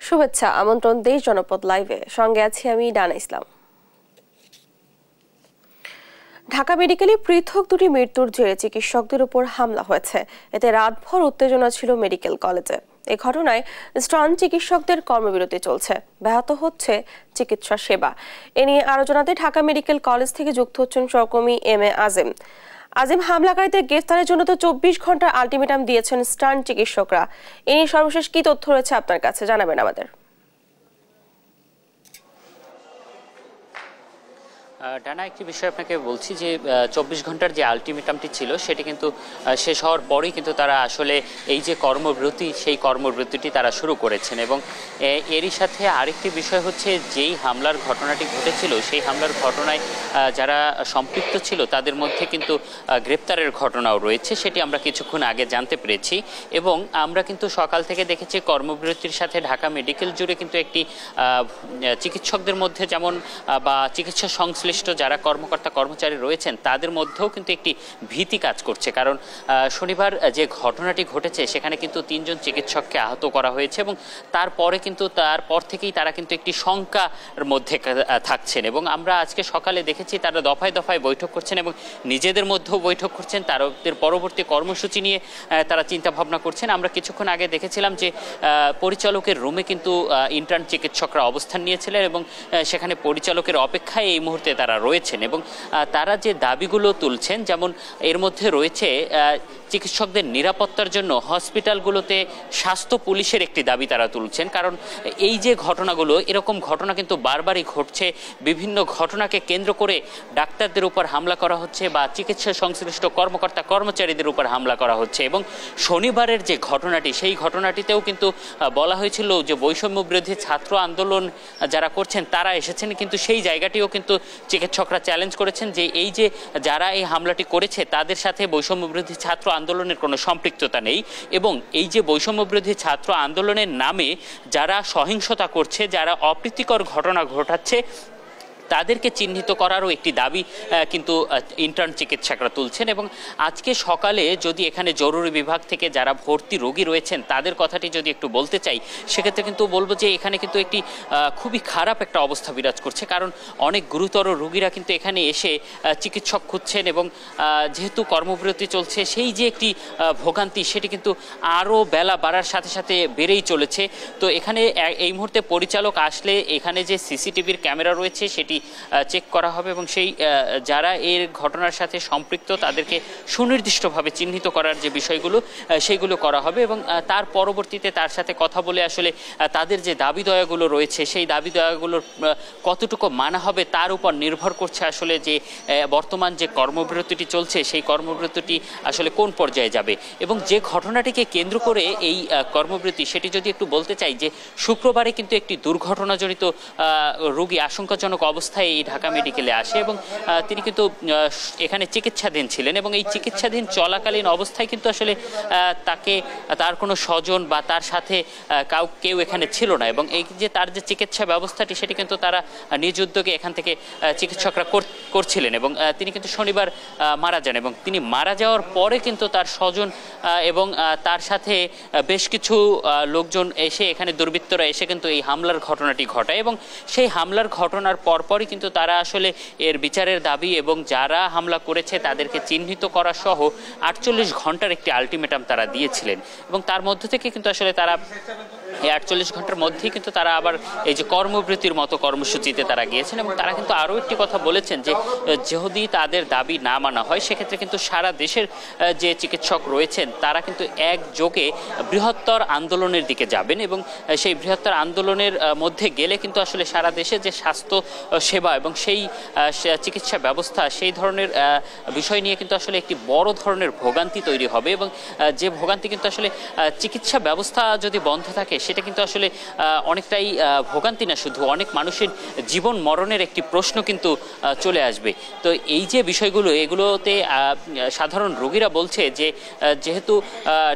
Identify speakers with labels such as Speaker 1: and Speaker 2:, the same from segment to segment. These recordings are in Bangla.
Speaker 1: শুভেচ্ছা আমন্ত্রণ দেশ জনপদ লাইভে সঙ্গে আছি আমি ডানা ইসলাম। ঢাকা মেডিকেলে পৃথক দুটি মৃত্যুর জেরে চিকিৎসকদের উপর হামলা হয়েছে। এতে রাতভর উত্তেজনা ছিল মেডিকেল কলেজে। এই ঘটনায় স্টান চিকিৎসকদের কর্মবিরতি চলছে, ব্যাহত হচ্ছে চিকিৎসা সেবা। এ নিয়ে আরো জানাতে ঢাকা মেডিকেল কলেজ থেকে যুক্ত হচ্ছেন সহকর্মী এম.এ. আজিম। আজিম, হামলাকারীদের গ্রেফতারের জন্য তো 24 ঘন্টার আলটিমেটাম দিয়েছেন স্টান চিকিৎসকরা। এ নিয়ে সর্বশেষ কি তথ্য রয়েছে আপনার কাছে, জানাবেন আমাদের।
Speaker 2: ডানা, একটি বিষয় আপনাকে বলছি যে 24 ঘন্টার যে আলটিমেটামটি ছিল সেটি কিন্তু শেষ হওয়ার পরেই কিন্তু তারা আসলে এই যে কর্মবিরতি, সেই কর্মবিরতিটি তারা শুরু করেছেন। এবং এরই সাথে আরেকটি বিষয় হচ্ছে, যেই হামলার ঘটনাটি ঘটেছিল সেই হামলার ঘটনায় যারা সম্পৃক্ত ছিল তাদের মধ্যে কিন্তু গ্রেপ্তারের ঘটনাও রয়েছে, সেটি আমরা কিছুক্ষণ আগে জানতে পেরেছি। এবং আমরা কিন্তু সকাল থেকে দেখেছি কর্মবিরতির সাথে ঢাকা মেডিকেল জুড়ে কিন্তু একটি চিকিৎসকদের মধ্যে যেমন বা চিকিৎসা সংশ্লিষ্ট যারা কর্মকর্তা কর্মচারী রয়েছেন তাদের মধ্যেও কিন্তু একটি ভীতি কাজ করছে। কারণ শনিবার যে ঘটনাটি ঘটেছে সেখানে কিন্তু 3 জন চিকিৎসককে আহত করা হয়েছে এবং তারপরে কিন্তু তারপর থেকেই তারা কিন্তু একটি শঙ্কার মধ্যে থাকছেন। এবং আমরা আজকে সকালে দেখেছি তারা দফায় দফায় বৈঠক করছেন এবং নিজেদের মধ্যেও বৈঠক করছেন, তাদের পরবর্তী কর্মসূচি নিয়ে তারা চিন্তা ভাবনা করছেন। আমরা কিছুক্ষণ আগে দেখেছিলাম যে পরিচালকের রুমে কিন্তু ইন্টার্ন চিকিৎসকরা অবস্থান নিয়েছিলেন এবং সেখানে পরিচালকের অপেক্ষায় এই মুহূর্তে তারা রয়েছেন। এবং তারা যে দাবিগুলো তুলছেন, যেমন এর মধ্যে রয়েছে চিকিৎসকদের নিরাপত্তার জন্য হসপিটালগুলোতে স্বাস্থ্য পুলিশের একটি দাবি তারা তুলছেন। কারণ এই যে ঘটনাগুলো, এরকম ঘটনা কিন্তু বারবারই ঘটছে। বিভিন্ন ঘটনাকে কেন্দ্র করে ডাক্তারদের উপর হামলা করা হচ্ছে বা চিকিৎসা সংশ্লিষ্ট কর্মকর্তা কর্মচারীদের উপর হামলা করা হচ্ছে। এবং শনিবারের যে ঘটনাটি, সেই ঘটনাটিতেও কিন্তু বলা হয়েছিল যে বৈষম্য বিরোধী ছাত্র আন্দোলন যারা করছেন তারা এসেছেন, কিন্তু সেই জায়গাটিও কিন্তু চিকিৎসকরা চ্যালেঞ্জ করেছেন যে এই যে যারা এই হামলাটি করেছে তাদের সাথে বৈষম্য বিরোধী ছাত্র আন্দোলনের কোনো সম্পৃক্ততা নেই। এবং এই যে বৈষম্য বিরোধী ছাত্র আন্দোলনের নামে যারা সহিংসতা করছে, যারা অপ্রীতিকর ঘটনা ঘটাচ্ছে, তাদেরকে চিহ্নিত করারও একটি দাবি কিন্তু ইন্টার্ন চিকিৎসকরা তুলছেন। এবং আজকে সকালে যদি এখানে জরুরি বিভাগ থেকে যারা ভর্তি রোগী রয়েছেন তাদের কথাটি যদি একটু বলতে চাই, সেক্ষেত্রে কিন্তু বলবো যে এখানে কিন্তু একটি খুবই খারাপ একটা অবস্থা বিরাজ করছে। কারণ অনেক গুরুতর রোগীরা কিন্তু এখানে এসে চিকিৎসক খুঁজছেন এবং যেহেতু কর্মবিরতি চলছে, সেই যে একটি ভোগান্তি সেটি কিন্তু আরও বেলা বাড়ার সাথে সাথে বেড়েই চলেছে। তো এখানে এই মুহূর্তে পরিচালক আসলে এখানে যে সিসিটিভির ক্যামেরা রয়েছে সেটি চেক করা হবে এবং সেই যারা এর ঘটনার সাথে সম্পৃক্ত তাদেরকে সুনির্দিষ্টভাবে চিহ্নিত করার যে বিষয়গুলো সেইগুলো করা হবে। এবং তার পরবর্তীতে তার সাথে কথা বলে আসলে তাদের যে দাবি দয়াগুলো রয়েছে সেই দাবি দয়াগুলোর কতটুকু মানা হবে তার উপর নির্ভর করছে আসলে যে বর্তমান যে কর্মবিরতিটি চলছে সেই কর্মবিরতিটি আসলে কোন পর্যায়ে যাবে। এবং যে ঘটনাটিকে কেন্দ্র করে এই কর্মবিরতি, সেটি যদি একটু বলতে চাই যে শুক্রবারে কিন্তু একটি দুর্ঘটনাজনিত রোগী আশঙ্কাজনক অবস্থায় এই ঢাকা মেডিকেলে আসে এবং তিনি কিন্তু এখানে চিকিৎসাধীন ছিলেন। এবং এই চিকিৎসাধীন চলাকালীন অবস্থায় কিন্তু আসলে তার কোনো স্বজন বা তার সাথে কেউ এখানে ছিল না। এবং এই যে তার যে চিকিৎসা ব্যবস্থাটি সেটি কিন্তু তারা নিজ উদ্যোগে এখান থেকে চিকিৎসকরা করছিলেন। এবং তিনি কিন্তু শনিবার মারা যান এবং তিনি মারা যাওয়ার পরে কিন্তু তার স্বজন এবং তার সাথে বেশ কিছু লোকজন এসে, এখানে দুর্বৃত্তরা এসে কিন্তু এই হামলার ঘটনাটি ঘটায়। এবং সেই হামলার ঘটনার পরপরই কিন্তু তারা আসলে এর বিচারের দাবি এবং যারা হামলা করেছে তাদেরকে চিহ্নিত করা সহ 48 ঘন্টার একটি আলটিমেটাম তারা দিয়েছিলেন। এবং তার মধ্য থেকে কিন্তু আসলে তারা এই 48 ঘন্টার মধ্যেই কিন্তু তারা আবার এই যে কর্মবিরতির মতো কর্মসূচিতে তারা গিয়েছেন। এবং তারা কিন্তু আরও একটি কথা বলেছেন যে যদি তাদের দাবি না মানা হয় সেক্ষেত্রে কিন্তু সারা দেশের যে চিকিৎসক রয়েছেন তারা কিন্তু একযোগে বৃহত্তর আন্দোলনের দিকে যাবেন। এবং সেই বৃহত্তর আন্দোলনের মধ্যে গেলে কিন্তু আসলে সারা দেশে যে স্বাস্থ্য সেবা এবং সেই চিকিৎসা ব্যবস্থা, সেই ধরনের বিষয় নিয়ে কিন্তু আসলে একটি বড় ধরনের ভোগান্তি তৈরি হবে। এবং যে ভোগান্তি কিন্তু আসলে চিকিৎসা ব্যবস্থা যদি বন্ধ থাকে সেটা কিন্তু আসলে অনেকটাই ভোগান্তি না, শুধু অনেক মানুষের জীবন মরণের একটি প্রশ্ন কিন্তু চলে আসবে। তো এই যে বিষয়গুলো, এগুলোতে সাধারণ রোগীরা বলছে যে যেহেতু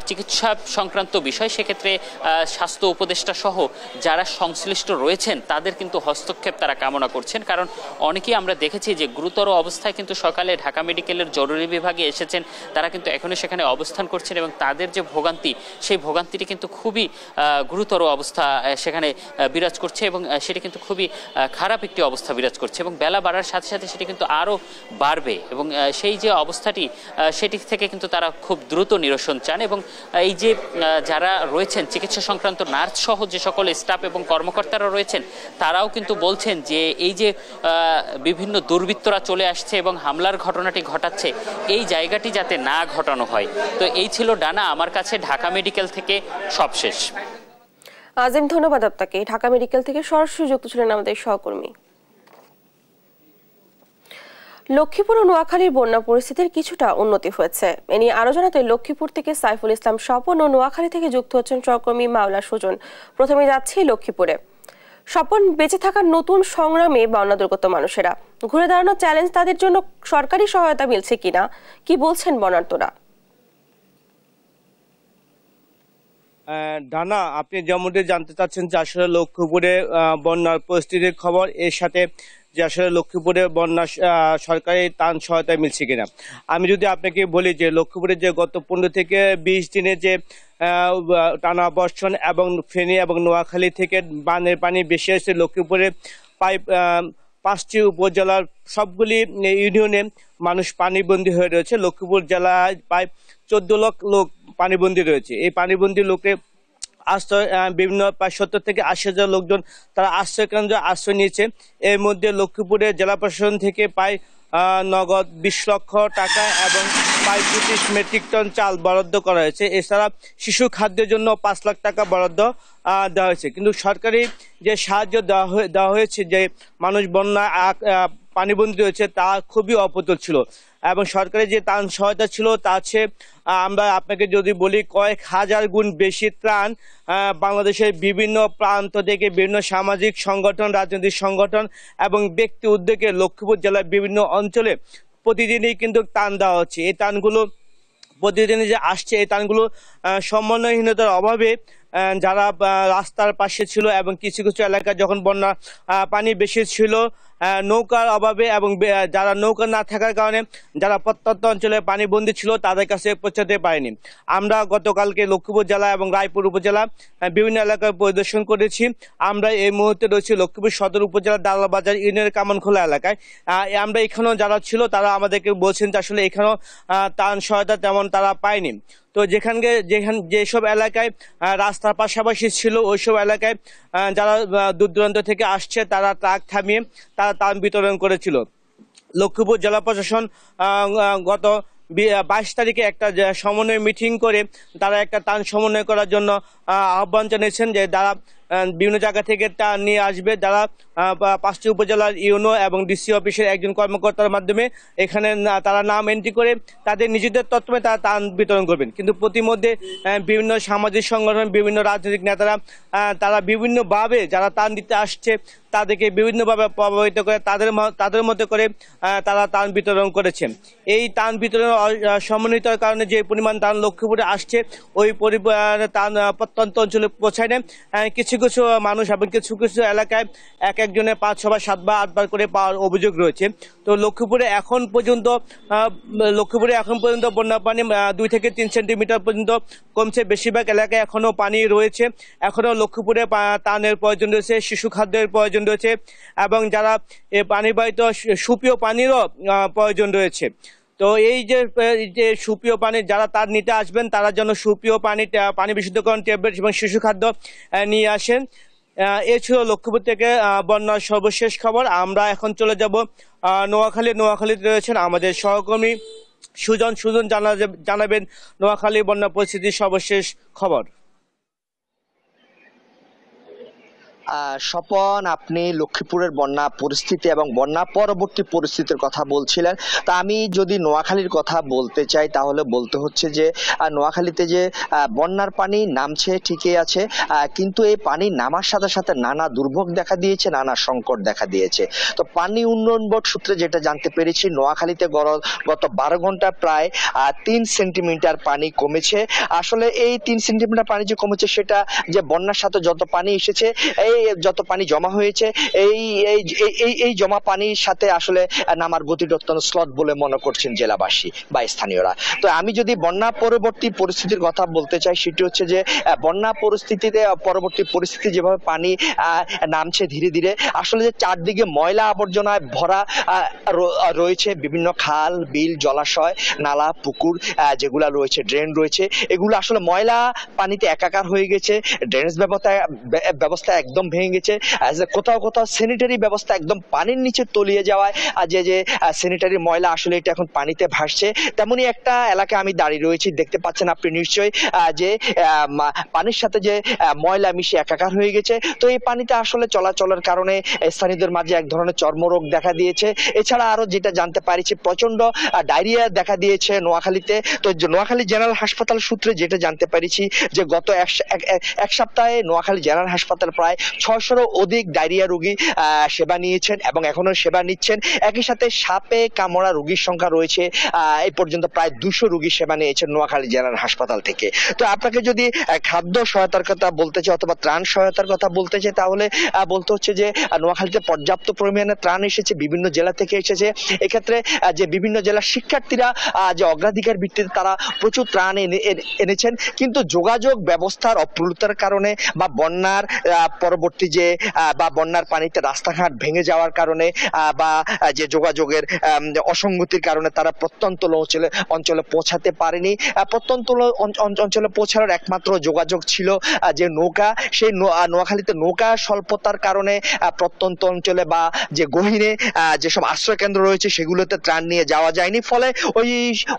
Speaker 2: চিকিৎসা সংক্রান্ত বিষয়, সেক্ষেত্রে স্বাস্থ্য উপদেষ্টা সহ যারা সংশ্লিষ্ট রয়েছেন তাদের কিন্তু হস্তক্ষেপ তারা কামনা করছেন। কারণ অনেকেই আমরা দেখেছি যে গুরুতর অবস্থায় কিন্তু সকালে ঢাকা মেডিকেলের জরুরি বিভাগে এসেছেন, তারা কিন্তু এখনও সেখানে অবস্থান করছেন এবং তাদের যে ভোগান্তি সেই ভোগান্তিটি কিন্তু খুবই গুরুত্ব গুরুতর অবস্থা সেখানে বিরাজ করছে এবং সেটি কিন্তু খুবই খারাপ একটি অবস্থা বিরাজ করছে এবং বেলা বাড়ার সাথে সাথে সেটি কিন্তু আরও বাড়বে এবং সেই যে অবস্থাটি সেটি থেকে কিন্তু তারা খুব দ্রুত নিরসন চান এবং এই যে যারা রয়েছেন চিকিৎসা সংক্রান্ত নার্স সহ যে সকল স্টাফ এবং কর্মকর্তারা রয়েছেন তারাও কিন্তু বলছেন যে এই যে বিভিন্ন দুর্বৃত্তরা চলে আসছে এবং হামলার ঘটনাটি ঘটাচ্ছে এই জায়গাটি যাতে না ঘটানো হয়। তো এই ছিল ডানা আমার কাছে ঢাকা মেডিকেল থেকে সবশেষ।
Speaker 1: আজিম, ধন্যবাদ আপনাকে। ঢাকা মেডিকেল থেকে সরাসরি যুক্ত ছিলেন আমাদের সহকর্মী। লক্ষ্মীপুর ও নোয়াখালীর বন্যা পরিস্থিতির কিছুটা উন্নতি হয়েছে। এ নিয়ে আরো জানাতে লক্ষ্মীপুর থেকে সাইফুল ইসলাম স্বপন ও নোয়াখালী থেকে যুক্ত হচ্ছেন সহকর্মী মাওলা সুজন। প্রথমে যাচ্ছি লক্ষ্মীপুরে। স্বপন, বেঁচে থাকার নতুন সংগ্রামে বন্যা দুর্গত মানুষেরা ঘুরে দাঁড়ানোর চ্যালেঞ্জ, তাদের জন্য সরকারি সহায়তা মিলছে কিনা, কি বলছেন বন্যার্তরা?
Speaker 3: ডানা, আপনি যেমনটি জানতে চাচ্ছেন যে আসলে লক্ষ্মীপুরে বন্যার পরিস্থিতির খবর, এর সাথে যে আসলে লক্ষ্মীপুরে বন্যা সরকারি ত্রাণ সহায়তা মিলছে কিনা। আমি যদি আপনাকে বলি যে লক্ষ্মীপুরে যে গত 15 থেকে 20 দিনে যে টানা বর্ষণ এবং ফেনী এবং নোয়াখালী থেকে বানের পানি বেশি আসছে, লক্ষ্মীপুরে প্রায় 5টি উপজেলার সবগুলি ইউনিয়নে মানুষ পানিবন্দী হয়ে রয়েছে। লক্ষ্মীপুর জেলায় প্রায় 14 লাখ লোক পানিবন্দী রয়েছে। এই পানিবন্দী লোকে আশ্রয় বিভিন্ন প্রায় 70 থেকে 80 হাজার লোকজন তারা আশ্রয় কেন্দ্রে আশ্রয় নিয়েছে। এর মধ্যে লক্ষ্মীপুরে জেলা প্রশাসন থেকে প্রায় নগদ 20 লক্ষ টাকা এবং প্রায় 25 মেট্রিক টন চাল বরাদ্দ করা হয়েছে। এছাড়া শিশু খাদ্যের জন্য 5 লাখ টাকা বরাদ্দ দেওয়া হয়েছে। কিন্তু সরকারি যে সাহায্য দেওয়া হয়েছে, যে মানুষ বন্যা পানিবন্দী রয়েছে, তা খুবই অপ্রতুল ছিল এবং সরকারি যে ত্রাণ সহায়তা ছিল তা আছে, আমরা আপনাকে যদি বলি, কয়েক হাজার গুণ বেশি ত্রাণ বাংলাদেশের বিভিন্ন প্রান্ত থেকে বিভিন্ন সামাজিক সংগঠন, রাজনৈতিক সংগঠন এবং ব্যক্তি উদ্যোগে লক্ষ্মীপুর জেলার বিভিন্ন অঞ্চলে প্রতিদিনই কিন্তু ত্রাণ দেওয়া হচ্ছে। এই ত্রাণগুলো প্রতিদিনই যে আসছে, এই ত্রাণগুলো সমন্বয়হীনতার অভাবে যারা রাস্তার পাশে ছিল এবং কিছু কিছু এলাকায় যখন বন্যা পানি বেশি ছিল, নৌকার অভাবে এবং যারা নৌকা না থাকার কারণে যারা প্রত্যন্ত অঞ্চলে পানিবন্দী ছিল তাদের কাছে পৌঁছাতে পারেনি। আমরা গতকালকে লক্ষ্মীপুর জেলা এবং রায়পুর উপজেলা বিভিন্ন এলাকায় পরিদর্শন করেছি। আমরা এই মুহূর্তে রয়েছি লক্ষ্মীপুর সদর উপজেলার দালালবাজার ইউনিয়নের কামানখোলা এলাকায়। আমরা এখানেও যারা ছিল তারা আমাদেরকে বলছেন যে আসলে এখানেও ত্রাণ সহায়তা তেমন তারা পায়নি। তো যেসব এলাকায় রাস্তার পাশাপাশি ছিল ওইসব এলাকায় যারা দূর দূরান্ত থেকে আসছে তারা ট্রাক থামিয়ে তারা ত্রাণ বিতরণ করেছিল। লক্ষ্মীপুর জেলা প্রশাসন গত 22 তারিখে একটা সমন্বয় মিটিং করে তারা একটা ত্রাণ সমন্বয় করার জন্য আহ্বান জানিয়েছেন, যে তারা বিভিন্ন জায়গা থেকে ত্রাণ নিয়ে আসবে। যারা 5টি উপজেলার ইউনো এবং ডিসি অফিসের একজন কর্মকর্তার মাধ্যমে এখানে তারা নাম এন্ট্রি করে তাদের নিজেদের তত্ত্বে তারা ত্রাণ বিতরণ করবেন। কিন্তু প্রতিমধ্যে বিভিন্ন সামাজিক সংগঠন, বিভিন্ন রাজনৈতিক নেতারা তারা বিভিন্নভাবে যারা ত্রাণ দিতে আসছে তাদেরকে বিভিন্নভাবে প্রভাবিত করে তাদের মতো করে তারা ত্রাণ বিতরণ করেছে। এই ত্রাণ বিতরণ সমন্বিতার কারণে যে পরিমাণ ত্রাণ লক্ষ্মীপুরে আসছে, ওই পরিমাণে ত্রাণ প্রত্যন্ত অঞ্চলে পৌঁছায় না। কিছু কিছু মানুষ এবং কিছু কিছু এলাকায় একজনে 5, 6 বা 7 বা 8 বার করে পাওয়ার অভিযোগ রয়েছে। তো লক্ষ্মীপুরে এখন পর্যন্ত বন্যা পানি 2 থেকে 3 সেন্টিমিটার পর্যন্ত কমছে। বেশিরভাগ এলাকায় এখনো পানি রয়েছে। এখনো লক্ষ্মীপুরে ত্রাণের প্রয়োজন রয়েছে, শিশু খাদ্যের প্রয়োজন রয়েছে এবং যারা পানিবাহিত সুপেয় পানিরও প্রয়োজন রয়েছে। তো এই যে সুপেয় পানি যারা তার নিতে আসবেন তারা যেন সুপেয় পানি বিশুদ্ধকরণ ট্যাবলেট এবং শিশু খাদ্য নিয়ে আসেন। এ ছিল লক্ষ্মীপুর থেকে বন্যার সর্বশেষ খবর। আমরা এখন চলে যাব নোয়াখালীতে রয়েছেন আমাদের সহকর্মী সুজন জানাবেন নোয়াখালী বন্যা পরিস্থিতির সর্বশেষ খবর।
Speaker 4: স্বপন, আপনি লক্ষ্মীপুরের বন্যা পরিস্থিতি এবং বন্যা পরবর্তী পরিস্থিতির কথা বলছিলেন। তা আমি যদি নোয়াখালীর কথা বলতে চাই তাহলে বলতে হচ্ছে যে নোয়াখালীতে যে বন্যার পানি নামছে ঠিকই আছে, কিন্তু এই পানি নামার সাথে সাথে নানা দুর্ভোগ দেখা দিয়েছে, নানা সংকট দেখা দিয়েছে। তো পানি উন্নয়ন বোর্ড সূত্রে যেটা জানতে পেরেছি, নোয়াখালীতে গত 12 ঘন্টা প্রায় 3 সেন্টিমিটার পানি কমেছে। আসলে এই 3 সেন্টিমিটার পানি যে কমেছে সেটা যে বন্যার সাথে যত পানি এসেছে যত পানি জমা হয়েছে এই এই জমা পানির সাথে আসলে নামার গতিটা অত্যন্ত স্লট বলে মনে করছেন জেলাবাসী বা স্থানীয়রা। তো আমি যদি বন্যা পরবর্তী পরিস্থিতির কথা বলতে চাই, সেটি হচ্ছে যে বন্যা পরিস্থিতিতে পরবর্তী পরিস্থিতি যেভাবে পানি নামছে ধীরে ধীরে, আসলে যে চারদিকে ময়লা আবর্জনায় ভরা রয়েছে, বিভিন্ন খাল বিল জলাশয় নালা পুকুর যেগুলো রয়েছে, ড্রেন রয়েছে, এগুলো আসলে ময়লা পানিতে একাকার হয়ে গেছে। ড্রেনেজ ব্যবস্থা একদম ভেঙে গেছে। কোথাও কোথাও স্যানিটারি ব্যবস্থা একদম পানির নিচে তলিয়ে যাওয়ায় যে স্যানিটারি ময়লা আসলে এটা এখন পানিতে ভাসছে। তেমনই একটা এলাকায় আমি দাঁড়িয়ে রয়েছি, দেখতে পাচ্ছেন আপনি নিশ্চয়ই যে পানির সাথে যে ময়লা মিশে একাকার হয়ে গেছে। তো এই পানিতে আসলে চলাচলের কারণে স্থানীয়দের মাঝে এক ধরনের চর্মরোগ দেখা দিয়েছে। এছাড়া আরো যেটা জানতে পারছি, প্রচন্ড ডায়রিয়া দেখা দিয়েছে নোয়াখালীতে। তো নোয়াখালী জেনারেল হাসপাতাল সূত্রে যেটা জানতে পারছি যে গত এক সপ্তাহে নোয়াখালী জেনারেল হাসপাতাল প্রায় 600-এরও অধিক ডায়রিয়া রোগী সেবা নিয়েছেন এবং এখনো সেবা নিচ্ছেন। একই সাথে সাপে কামড়া রোগীর সংখ্যা রয়েছে, এই পর্যন্ত প্রায় 200 রোগী সেবা নিয়েছেন নোয়াখালী জেনারেল হাসপাতাল থেকে। তো আপনাকে যদি খাদ্য সহায়তার কথা বলতে চাই অথবা ত্রাণ সহায়তার কথা বলতে চাই, তাহলে বলতে হচ্ছে যে নোয়াখালীতে পর্যাপ্ত পরিমাণে ত্রাণ এসেছে, বিভিন্ন জেলা থেকে এসেছে। এক্ষেত্রে যে বিভিন্ন জেলার শিক্ষার্থীরা যে অগ্রাধিকার ভিত্তিতে তারা প্রচুর ত্রাণ এনেছেন, কিন্তু যোগাযোগ ব্যবস্থার অপ্রতুলতার কারণে বা বন্যার পরবর্তী যে বা বন্যার পানিতে রাস্তাঘাট ভেঙে যাওয়ার কারণে বা যে যোগাযোগের অসঙ্গতির কারণে তারা প্রত্যন্ত অঞ্চলে পৌঁছাতে পারেনি। প্রত্যন্ত অঞ্চলে পৌঁছানোর একমাত্র যোগাযোগ ছিল যে নৌকা। সেই নোয়াখালীতে নৌকা স্বল্পতার কারণে প্রত্যন্ত অঞ্চলে বা যে গহীনে যেসব আশ্রয় কেন্দ্র রয়েছে সেগুলোতে ত্রাণ নিয়ে যাওয়া যায়নি। ফলে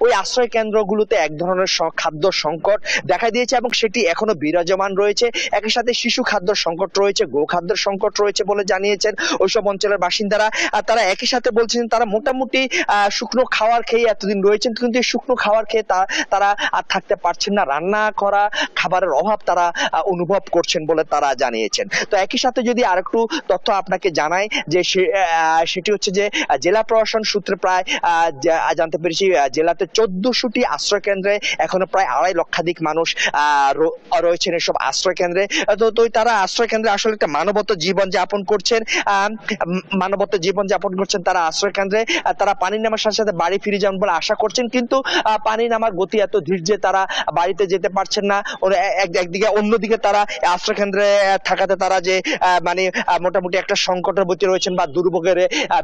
Speaker 4: ওই আশ্রয় কেন্দ্রগুলোতে এক ধরনের খাদ্য সংকট দেখা দিয়েছে এবং সেটি এখনো বিরাজমান রয়েছে। একই সাথে শিশু খাদ্য সংকট রয়েছে, গো খাদ্যের সংকট রয়েছে বলে জানিয়েছেন ওইসব অঞ্চলের বাসিন্দারা। আর তারা একই সাথে বলছেন তারা মোটামুটি শুকনো খাবার খেয়ে এতদিন রয়েছেন, কিন্তু এই শুকনো খাবার খেয়ে তারা আর থাকতে পারছেন না। রান্না করা খাবারের অভাব তারা অনুভব করছেন বলে তারা জানিয়েছেন। তো একই সাথে যদি আরেকটু তথ্য আপনাকে জানাই যে সেটি হচ্ছে যে জেলা প্রশাসন সূত্রে প্রায় জানতে পেরেছি জেলাতে 1400টি আশ্রয় কেন্দ্রে এখনো প্রায় 2.5 লক্ষাধিক মানুষ রয়েছেন এসব আশ্রয় কেন্দ্রে। তো তারা আশ্রয় কেন্দ্রে আসলে একটা মানবত জীবন যাপন করছেন, তারা আশ্রয় কেন্দ্রে। তারা পানি নামার সাথে সাথে বাড়ি ফিরে যাবেন বলে আশা করছেন, কিন্তু পানি নামার গতি এত ধীর যে তারা বাড়িতে যেতে পারছেন না। একদিকে অন্যদিকে তারা আশ্রয় কেন্দ্রে থাকাতে তারা যে মানে মোটামুটি একটা সংকটের ভিতরে রয়েছেন বা দুর্ভোগের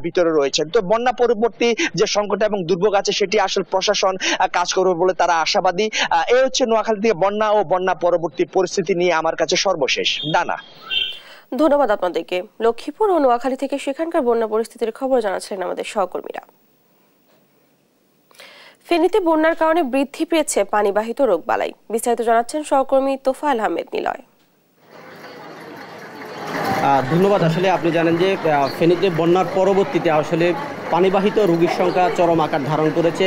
Speaker 4: ভিতরে রয়েছেন। তো বন্যা পরবর্তী যে সংকট এবং দুর্ভোগ আছে সেটি আসলে প্রশাসন কাজ করবে বলে তারা আশাবাদী। এই হচ্ছে নোয়াখালী থেকে বন্যা ও বন্যা পরবর্তী পরিস্থিতি নিয়ে আমার কাছে সর্বশেষ। ডানা,
Speaker 1: ধন্যবাদ আপনাদেরকে। লক্ষ্মীপুর ও নোয়াখালী থেকে সেখানকার বন্যা পরিস্থিতির খবর জানাচ্ছিলেন আমাদের সহকর্মীরা। ফেনীতে বন্যার কারণে বৃদ্ধি পেয়েছে পানিবাহিত রোগবালাই। বিস্তারিত জানাচ্ছেন সহকর্মী তোফায়েল আহমেদ নিলয়।
Speaker 5: ধন্যবাদ। আসলে আপনি জানেন যে ফেনীতে বন্যার পরবর্তীতে আসলে পানিবাহিত রোগীর সংখ্যা চরম আকার ধারণ করেছে।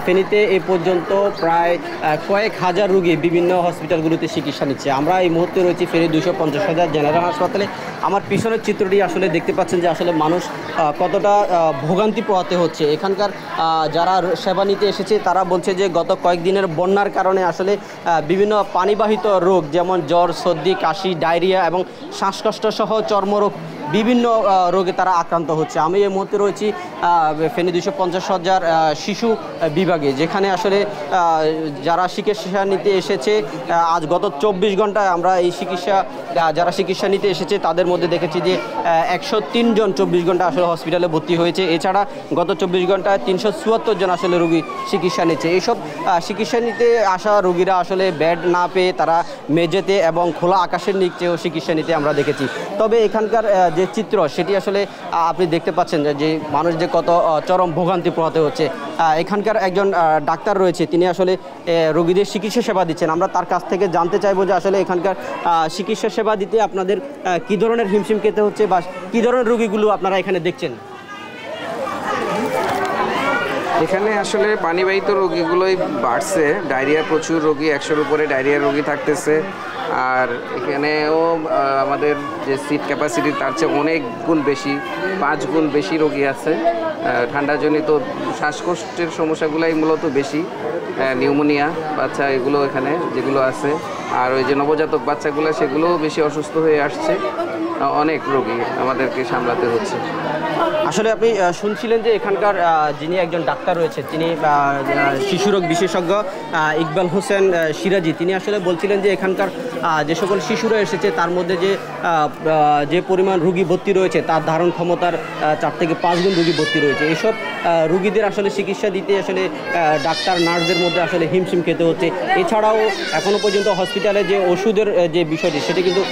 Speaker 5: ফেনীতে এ পর্যন্ত প্রায় কয়েক হাজার রোগী বিভিন্ন হসপিটালগুলোতে চিকিৎসা নিচ্ছে। আমরা এই মুহূর্তে রয়েছি ফেনী 250,000 জেনারেল হাসপাতালে। আমার পিছনের চিত্রটি আসলে দেখতে পাচ্ছেন যে আসলে মানুষ কতটা ভোগান্তি পোহাতে হচ্ছে। এখানকার যারা সেবা নিতে এসেছে তারা বলছে যে গত কয়েকদিনের বন্যার কারণে আসলে বিভিন্ন পানিবাহিত রোগ যেমন জ্বর, সর্দি, কাশি, ডায়রিয়া এবং শ্বাসকষ্ট সহ চর্মরোগ বিভিন্ন রোগে তারা আক্রান্ত হচ্ছে। আমি এই মুহূর্তে রয়েছি ফেনী 250,000 শিশু বিভাগে, যেখানে আসলে যারা চিকিৎসা নিতে এসেছে আজ গত 24 ঘন্টায় আমরা এই যারা চিকিৎসা নিতে এসেছে তাদের মধ্যে দেখেছি যে 103 জন 24 ঘন্টা আসলে হসপিটালে ভর্তি হয়েছে। এছাড়া গত 24 ঘন্টায় 374 জন আসলে রোগী চিকিৎসা নিচ্ছে। এইসব চিকিৎসা নিতে আসা রোগীরা আসলে বেড না পেয়ে তারা মেঝেতে এবং খোলা আকাশের নিচেও চিকিৎসা নিতে আমরা দেখেছি। তবে এখানকার যে চিত্র সেটি আসলে আপনি দেখতে পাচ্ছেন যে মানুষ যে কত চরম ভোগান্তি পোহাতে হচ্ছে। এখানকার একজন ডাক্তার রয়েছে, তিনি আসলে রোগীদের চিকিৎসা সেবা দিচ্ছেন। আমরা তার কাছ থেকে জানতে চাইবো যে আসলে এখানকার চিকিৎসা সেবা দিতে আপনাদের কী ধরনের হিমশিম খেতে হচ্ছে বা কী ধরনের রোগীগুলো আপনারা এখানে দেখছেন।
Speaker 6: এখানে আসলে পানিবাহিত রোগীগুলোই বাড়ছে। ডায়রিয়া প্রচুর রোগী, 100-র উপরে ডায়রিয়া রোগী থাকতেছে। আর এখানেও আমাদের যে সিট ক্যাপাসিটি তার চেয়ে অনেক গুণ বেশি, 5 গুণ বেশি রোগী আছে। ঠান্ডাজনিত শ্বাসকষ্টের সমস্যাগুলাই মূলত বেশি, নিউমোনিয়া বাচ্চা এগুলো এখানে যেগুলো আছে। আর ওই যে নবজাতক বাচ্চাগুলো সেগুলোও বেশি অসুস্থ হয়ে আসছে। অনেক রোগী আমাদেরকে সামলাতে হচ্ছে।
Speaker 5: আসলে আপনি শুনছিলেন যে এখানকার যিনি একজন ডাক্তার রয়েছে, তিনি শিশুরোগ বিশেষজ্ঞ ইকবাল হোসেন সিরাজি, তিনি আসলে বলছিলেন যে এখানকার যে সকল শিশুরা এসেছে তার মধ্যে যে পরিমাণ রোগী ভর্তি রয়েছে তার ধারণ ক্ষমতার 4 থেকে 5 গুণ রোগী ভর্তি রয়েছে। এইসব রোগীদের আসলে চিকিৎসা দিতে আসলে ডাক্তার নার্সদের মধ্যে আসলে হিমশিম খেতে হচ্ছে। এছাড়াও এখনও পর্যন্ত হসপিটালে যে ওষুধের যে বিষয়টি সেটি কিন্তু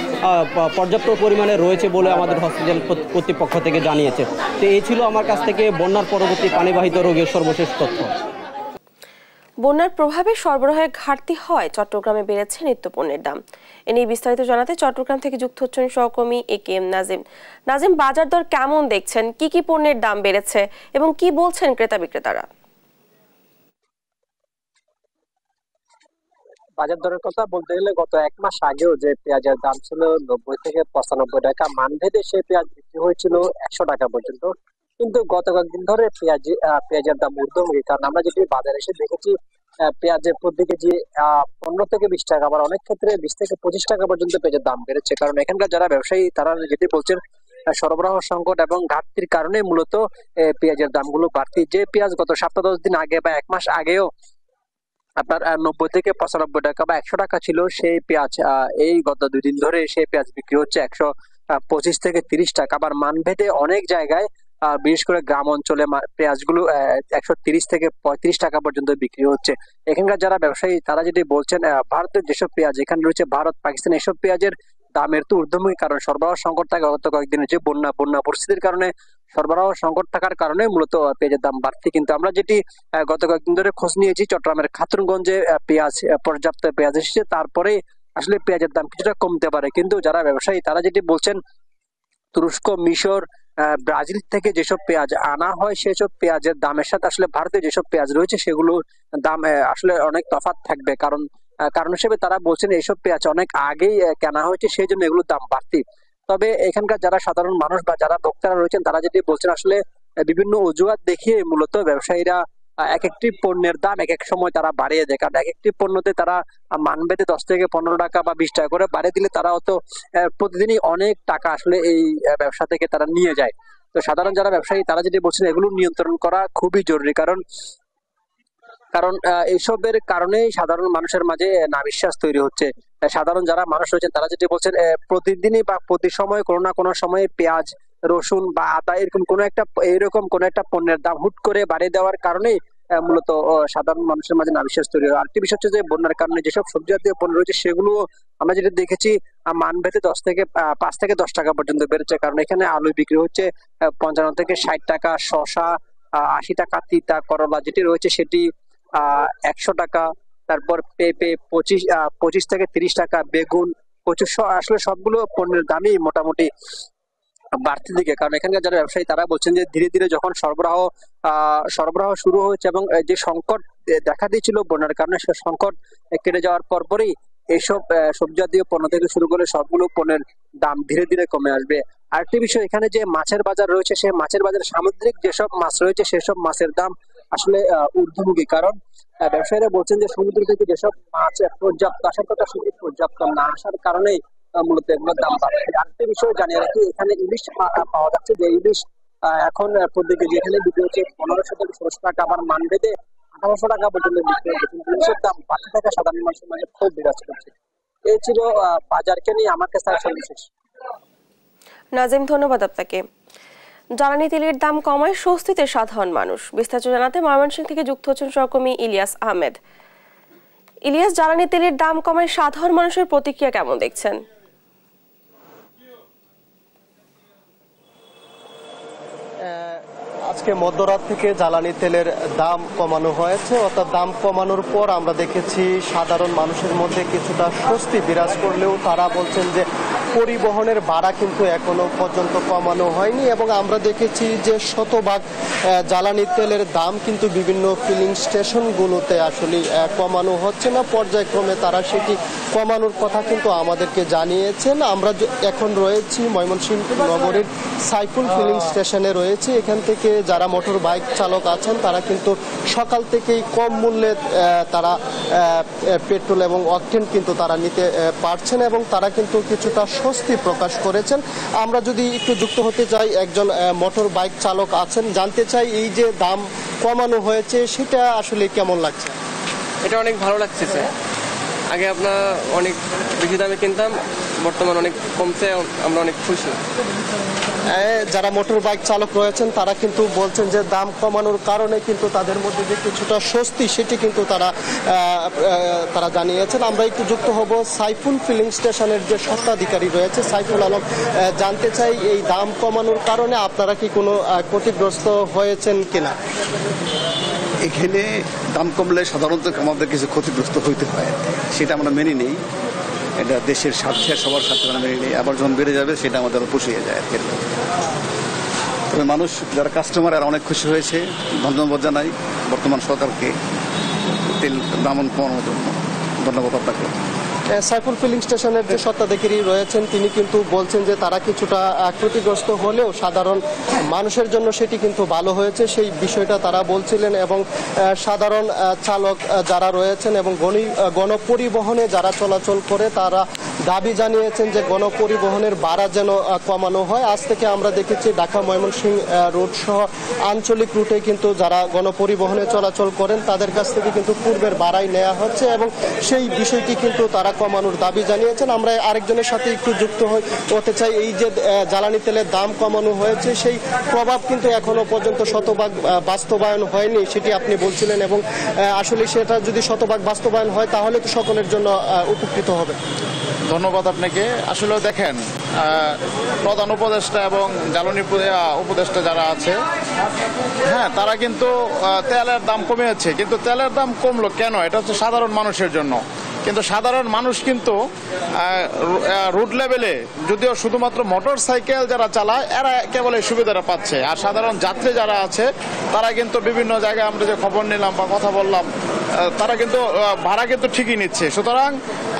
Speaker 5: পর্যাপ্ত পরিমাণে রয়েছে বলে আমাদের হসপিটাল কর্তৃপক্ষ থেকে জানিয়েছে। তো এই ছিল আমার কাছ থেকে বন্যার পরবর্তী পানিবাহিত রোগের সর্বশেষ তথ্য।
Speaker 1: বন্যার প্রভাবে সরবরাহের ঘাটতি হয় চট্টগ্রামে বেড়েছে নিত্যপণ্যের দাম। এ নিয়ে বিস্তারিত জানাতে চট্টগ্রাম থেকে যুক্ত হচ্ছেন সহকর্মী AKM নাজিম। নাজিম, বাজার দর কেমন দেখছেন? কি কি পণ্যের দাম বেড়েছে এবং কি বলছেন ক্রেতা বিক্রেতারা?
Speaker 7: বাজার দরের কথা বলতে গেলে গত 1 মাস আগেও যে পেঁয়াজের দাম ছিল 90 থেকে 95 টাকা, মানভেদে সেই পেঁয়াজ বিক্রি হয়েছিল 100 টাকা পর্যন্ত। কিন্তু গত কয়েকদিন ধরে পেঁয়াজের দাম ঊর্ধ্বমুখী, কারণ আমরা যেটি বাজারে এসে দেখেছি পেঁয়াজের প্রতি কেজি 15 থেকে 20 টাকা, আবার অনেক ক্ষেত্রে 20 থেকে 25 টাকা পর্যন্ত পেঁয়াজের দাম বেড়েছে। কারণ এখানকার যারা ব্যবসায়ী তারা যেটি বলছেন সরবরাহ সংকট এবং ঘাটতির কারণে মূলত পেঁয়াজের দামগুলো বাড়তি। যে পেঁয়াজ গত 7-10 দিন আগে বা 1 মাস আগেও আপনার 90 থেকে 95 টাকা বা 100 টাকা ছিল, সেই পেঁয়াজ এই গত 2 দিন ধরে সেই পেঁয়াজ বিক্রি হচ্ছে 125 থেকে 30 টাকা। আবার মানভেদে অনেক জায়গায় বিশেষ করে গ্রাম অঞ্চলে পেঁয়াজগুলো 130 থেকে 35 টাকা পর্যন্ত বিক্রি হচ্ছে। এখানকার যারা ব্যবসায়ী তারা যেটি বলছেন ভারতের যেসব পেঁয়াজ এখানে রয়েছে, ভারত পাকিস্তান এসব পেঁয়াজের দামের তো ঊর্ধ্বমুখী, কারণ সরবরাহ সংকট থাকে। গত কয়েকদিনের যে বন্যা পরিস্থিতির কারণে সরবরাহ সংকট থাকার কারণে মূলত পেঁয়াজের দাম বাড়তি। কিন্তু আমরা যেটি গত কয়েকদিন ধরে খোঁজ নিয়েছি, চট্টগ্রামের খাতুনগঞ্জে পর্যাপ্ত পেঁয়াজ এসেছে, তারপরে আসলে পেঁয়াজের দাম কিছুটা কমতে পারে। কিন্তু যারা ব্যবসায়ী তারা যেটি বলছেন তুরস্ক, মিশর, ব্রাজিল থেকে যেসব পেঁয়াজ আনা হয় সেসব পেঁয়াজের দামের সাথে আসলে ভারতে যেসব পেঁয়াজ রয়েছে সেগুলোর দাম আসলে অনেক তফাৎ থাকবে। কারণ হিসেবে তারা বলছেন এইসব পেঁয়াজ অনেক আগেই কেনা হয়েছে, সেই জন্য এগুলোর দাম বাড়তি। তবে এখানকার যারা সাধারণ মানুষ বা যারা ভোক্তারা রয়েছেন তারা যেটি বলছেন আসলে বিভিন্ন অজুহাত দেখিয়ে মূলত ব্যবসায়ীরা এক একটি পণ্যের দাম এক এক সময় তারা বাড়িয়ে দেয়। কারণ এক একটি পণ্যতে তারা মানভেদে 10 থেকে 15 টাকা বা 20 টাকা করে বাড়িয়ে দিলে তারা হয়তো প্রতিদিনই অনেক টাকা আসলে এই ব্যবসা থেকে তারা নিয়ে যায়। তো সাধারণ যারা ব্যবসায়ী তারা যেটি বলছেন এগুলো নিয়ন্ত্রণ করা খুবই জরুরি, কারণ এইসবের কারণেই সাধারণ মানুষের মাঝে নাবিশ্বাস তৈরি হচ্ছে। সাধারণ যারা মানুষ রয়েছেন তারা যেটি বলছেন প্রতিদিনই বা প্রতি সময় কোনো না কোনো সময়ে পেঁয়াজ, রসুন বা আদা এরকম কোন একটা পণ্যের দাম হুট করে বাড়িয়ে দেওয়ার কারণেই মূলত সাধারণ মানুষের মাঝে নাবিশ্বাস তৈরি হয়। আরেকটি বিষয় হচ্ছে যে বন্যার কারণে যেসব সবজি জাতীয় পণ্য রয়েছে সেগুলো আমরা যেটা দেখেছি মানভেদে 5 থেকে 10 টাকা পর্যন্ত বেড়েছে। কারণ এখানে আলু বিক্রি হচ্ছে 55 থেকে 60 টাকা, শসা 80 টাকা, তিতা করলা যেটি রয়েছে সেটি 100 টাকা, তারপর পেঁপে 25 থেকে 30 টাকা, বেগুন 25। আসলে সবগুলো পণ্যের দামই মোটামুটি বাড়তি দিকে। কারণ এখানকার যারা ব্যবসায়ী তারা বলছেন যে ধীরে ধীরে যখন সরবরাহ শুরু হয়েছে এবং যে সংকট দেখা দিয়েছিল বন্যার কারণে সে সংকট কেটে যাওয়ার পরপরই এইসব সবজি জাতীয় পণ্য থেকে শুরু করে সবগুলো পণ্যের দাম ধীরে ধীরে কমে আসবে। আরেকটি বিষয়, এখানে যে মাছের বাজার রয়েছে সেই মাছের বাজারে সামুদ্রিক যেসব মাছ রয়েছে সেসব মাছের দাম আসলে ঊর্ধ্বমুখী। কারণ ব্যবসায়ীরা বলছেন যে সমুদ্র থেকে যেসব মাছ পর্যাপ্ত আসার কথা সেটি পর্যাপ্ত না আসার কারণেই মূলত এগুলোর দাম বাড়ছে। আরেকটি বিষয় জানিয়ে রাখি, এখানে ইলিশ পাওয়া যাচ্ছে, যে ইলিশ এখন প্রতি কেজি এখানে বিক্রি হচ্ছে 1500 থেকে 1600 টাকা, আবার মানভেদে 1800 টাকা পর্যন্ত বিক্রি হচ্ছে। কিন্তু ইলিশের দাম বাড়তে থাকা সাধারণ মানুষের মাঝে খুব বিরাজ করছে। এই ছিল বাজারকে নিয়ে আমার কাছে সর্বশেষ।
Speaker 1: নাজিম, ধন্যবাদ আপনাকে। জ্বালানি তেলের দাম কমায় স্বস্তিতে সাধারণ মানুষ। বিস্তারিত জানাতে ময়মনসিংহ থেকে যুক্ত হচ্ছেন সহকর্মী ইলিয়াস আহমেদ। ইলিয়াস, জ্বালানি তেলের দাম কমায় সাধারণ মানুষের প্রতিক্রিয়া কেমন দেখছেন?
Speaker 8: আজকে মধ্যরাত থেকে জ্বালানি তেলের দাম কমানো হয়েছে, অর্থাৎ দাম কমানোর পর আমরা দেখেছি সাধারণ মানুষের মধ্যে কিছুটা স্বস্তি বিরাজ করলেও তারা বলছেন যে পরিবহনের ভাড়া কিন্তু এখনো পর্যন্ত কমানো হয়নি এবং আমরা দেখেছি যে শতভাগ জ্বালানি তেলের দাম কিন্তু বিভিন্ন ফিলিং স্টেশনগুলোতে আসলে কমানো হচ্ছে না, পর্যায়ক্রমে তারা সেটি কমানোর কথা কিন্তু আমাদেরকে জানিয়েছেন। আমরা এখন রয়েছি ময়মনসিংহ নগরের সাইফুল ফিলিং স্টেশনে রয়েছে। এখান থেকে যারা মোটর বাইক চালক আছেন তারা কিন্তু সকাল থেকেই কম মূল্যে তারা পেট্রোল এবং অকটেন কিন্তু তারা নিতে পারছেন এবং তারা কিন্তু কিছুটা স্বস্তি প্রকাশ করেছেন। আমরা যদি একটু যুক্ত হতে চাই, একজন মোটর বাইক চালক আছেন, জানতে চাই এই যে দাম কমানো হয়েছে সেটা আসলে কেমন লাগছে?
Speaker 9: এটা অনেক ভালো লাগতেছে। আগে আপনার অনেক বেশি দামে কিনতাম, বর্তমান অনেক কমছে, আমরা অনেক খুশি।
Speaker 8: যারা মোটর বাইক চালক রয়েছেন তারা কিন্তু বলছেন যে দাম কমানোর কারণে কিন্তু তাদের মধ্যে যে কিছুটা স্বস্তি সেটি কিন্তু তারা জানিয়েছেন। আমরা একটু যুক্ত হব সাইফুল ফিলিং স্টেশনের যে স্বত্বাধিকারী রয়েছে সাইফুল আলম, জানতে চাই এই দাম কমানোর কারণে আপনারা কি কোনো ক্ষতিগ্রস্ত হয়েছেন কিনা?
Speaker 10: এখানে দাম কমলে সাধারণত আমাদের কিছু ক্ষতিগ্রস্ত হইতে হয়, সেটা আমরা মেনে নিই। এটা দেশের স্বার্থে, সবার স্বার্থে আমরা মেনে নিই। আবার যখন বেড়ে যাবে সেটা আমাদের পুষিয়ে যায়। তবে মানুষ যারা কাস্টমার এরা অনেক খুশি হয়েছে, ধন্যবাদ জানাই বর্তমান সরকারকে তেল দাম কমানোর জন্য। ধন্যবাদ আপনাকে।
Speaker 8: সাইফুল ফিলিং স্টেশনের যে স্বত্বাধিকারী রয়েছেন তিনি কিন্তু বলছেন যে তারা কিছুটা ক্ষতিগ্রস্ত হলেও সাধারণ মানুষের জন্য সেটি কিন্তু ভালো হয়েছে, সেই বিষয়টা তারা বলছিলেন। এবং সাধারণ চালক যারা রয়েছেন এবং গণপরিবহনে যারা চলাচল করে তারা দাবি জানিয়েছেন যে গণপরিবহনের ভাড়া যেন কমানো হয়। আজ থেকে আমরা দেখেছি ঢাকা ময়মনসিংহ রুট সহ আঞ্চলিক রুটে কিন্তু যারা গণপরিবহনে চলাচল করেন তাদের কাছ থেকে কিন্তু পূর্বের ভাড়াই নেওয়া হচ্ছে এবং সেই বিষয়টি কিন্তু তারা কমানোর দাবি জানিয়েছেন। আমরা আরেকজনের সাথে একটু যুক্ত হতে চাই। এই যে জ্বালানি তেলের দাম কমানো হয়েছে সেই প্রভাব কিন্তু এখনো পর্যন্ত শতভাগ বাস্তবায়ন হয়নি, সেটি আপনি বলছিলেন। এবং আসলে সেটা যদি শতভাগ বাস্তবায়ন হয় তাহলে তো সকলের জন্য উপকৃত হবে।
Speaker 11: ধন্যবাদ আপনাকে। আসলে দেখেন, প্রধান উপদেষ্টা এবং জ্বালানি উপদেষ্টা যারা আছে, হ্যাঁ, তারা কিন্তু তেলের দাম কমিয়েছে, কিন্তু তেলের দাম কমলো কেন? এটা হচ্ছে সাধারণ মানুষের জন্য। কিন্তু সাধারণ মানুষ কিন্তু রুট লেভেলে যদিও শুধুমাত্র মোটর সাইকেল যারা চালায় এরা কেবল এই সুবিধাটা পাচ্ছে, আর সাধারণ যাত্রী যারা আছে তারা কিন্তু বিভিন্ন জায়গায় আমরা যে খবর নিলাম বা কথা বললাম তারা কিন্তু ভাড়া কিন্তু ঠিকই নিচ্ছে। সুতরাং